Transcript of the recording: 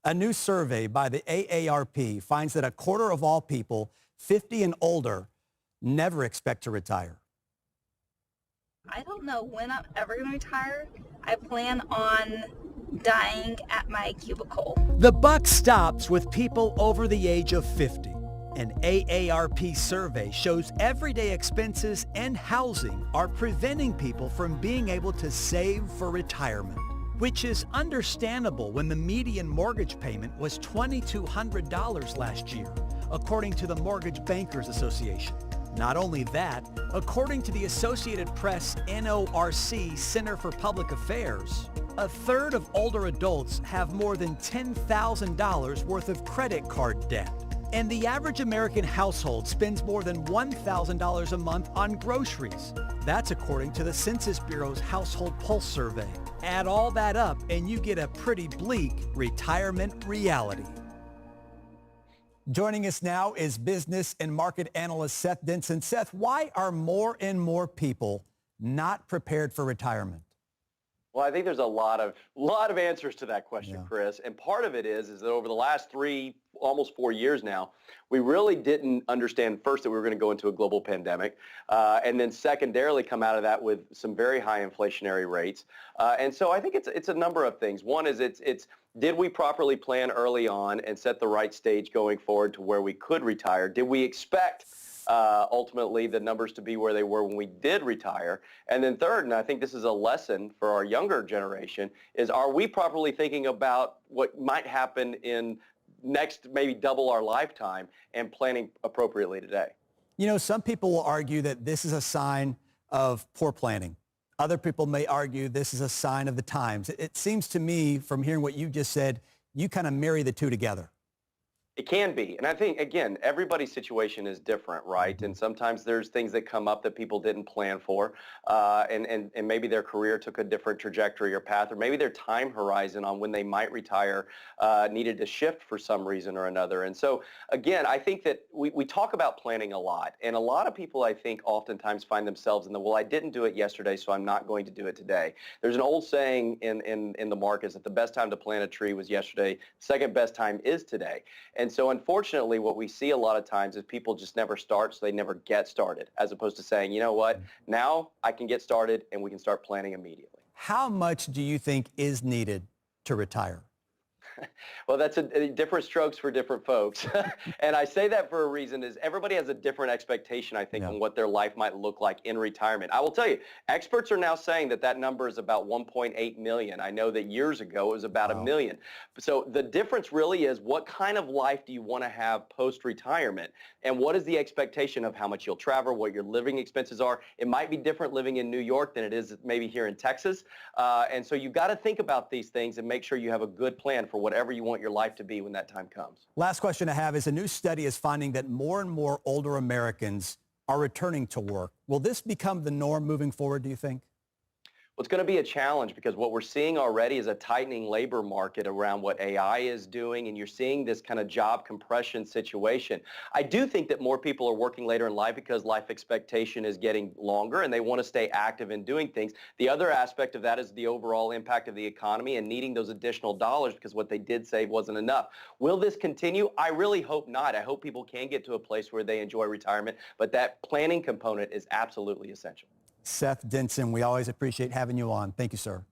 A new survey by the AARP finds that a quarter of all people 50 and older never expect to retire. I don't know when I'm ever going to retire. I plan on dying at my cubicle. The buck stops with people over the age of 50. An AARP survey shows everyday expenses and housing are preventing people from being able to save for retirement, which is understandable when the median mortgage payment was $2,200 last year, according to the Mortgage Bankers Association. Not only that, according to the Associated Press NORC Center for Public Affairs, a third of older adults have more than $10,000 worth of credit card debt. And the average American household spends more than $1,000 a month on groceries. That's according to the Census Bureau's Household Pulse Survey. Add all that up and you get a pretty bleak retirement reality. Joining us now is business and market analyst Seth Denson. Seth, why are more and more people not prepared for retirement? Well, I think there's a lot of answers to that question, Yeah. Kris. And part of it is that over the last 3, almost 4 years now, we really didn't understand first that we were going to go into a global pandemic, and then secondarily come out of that with some very high inflationary rates. And so I think it's a number of things. One is it's did we properly plan early on and set the right stage going forward to where we could retire? Did we expect ultimately the numbers to be where they were when we did retire? And then third, and I think this is a lesson for our younger generation, is are we properly thinking about what might happen in next maybe double our lifetime and planning appropriately today? You know, some people will argue that this is a sign of poor planning. Other people may argue this is a sign of the times. It seems to me, from hearing what you just said, you kind of marry the two together. It can be. And I think, again, everybody's situation is different, right? And sometimes there's things that come up that people didn't plan for, and maybe their career took a different trajectory or path, or maybe their time horizon on when they might retire needed to shift for some reason or another. And so, again, I think that we talk about planning a lot. And a lot of people, I think, oftentimes find themselves in the, well, I didn't do it yesterday, so I'm not going to do it today. There's an old saying in the markets that the best time to plant a tree was yesterday, second best time is today. And so unfortunately, what we see a lot of times is people just never start, so they never get started, as opposed to saying, you know what, now I can get started and we can start planning immediately. How much do you think is needed to retire? Well, that's a different strokes for different folks. And I say that for a reason is everybody has a different expectation, I think, on what their life might look like in retirement. I will tell you, experts are now saying that number is about 1.8 million. I know that years ago it was about a million. So the difference really is what kind of life do you want to have post-retirement? And what is the expectation of how much you'll travel, what your living expenses are? It might be different living in New York than it is maybe here in Texas. And so you've got to think about these things and make sure you have a good plan for whatever you want your life to be when that time comes. Last question I have is a new study is finding that more and more older Americans are returning to work. Will this become the norm moving forward, do you think? Well, it's going to be a challenge because what we're seeing already is a tightening labor market around what AI is doing, and you're seeing this kind of job compression situation. I do think that more people are working later in life because life expectation is getting longer and they want to stay active in doing things. The other aspect of that is the overall impact of the economy and needing those additional dollars because what they did save wasn't enough. Will this continue? I really hope not. I hope people can get to a place where they enjoy retirement, but that planning component is absolutely essential. Seth Denson, we always appreciate having you on. Thank you, sir.